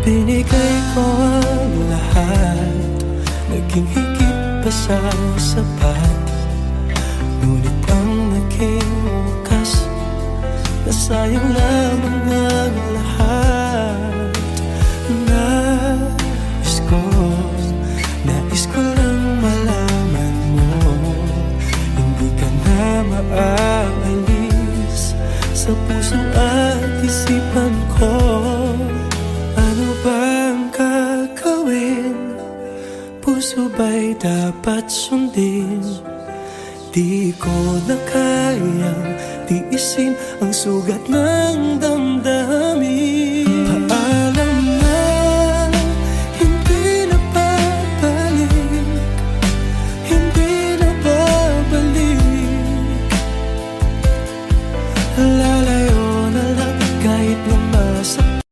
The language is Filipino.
Binigay ko ang lahat, naging higit pa sa sapat. Ngunit ang naging wakas, nasayang lamang ang lahat. Nais ko lang malaman mo, hindi ka na maaalis sa puso at isipan ko. Ano bang gagawin? Puso ba'y dapat sundin? Di ko na kayang tiisin ang sugat ng damdamin.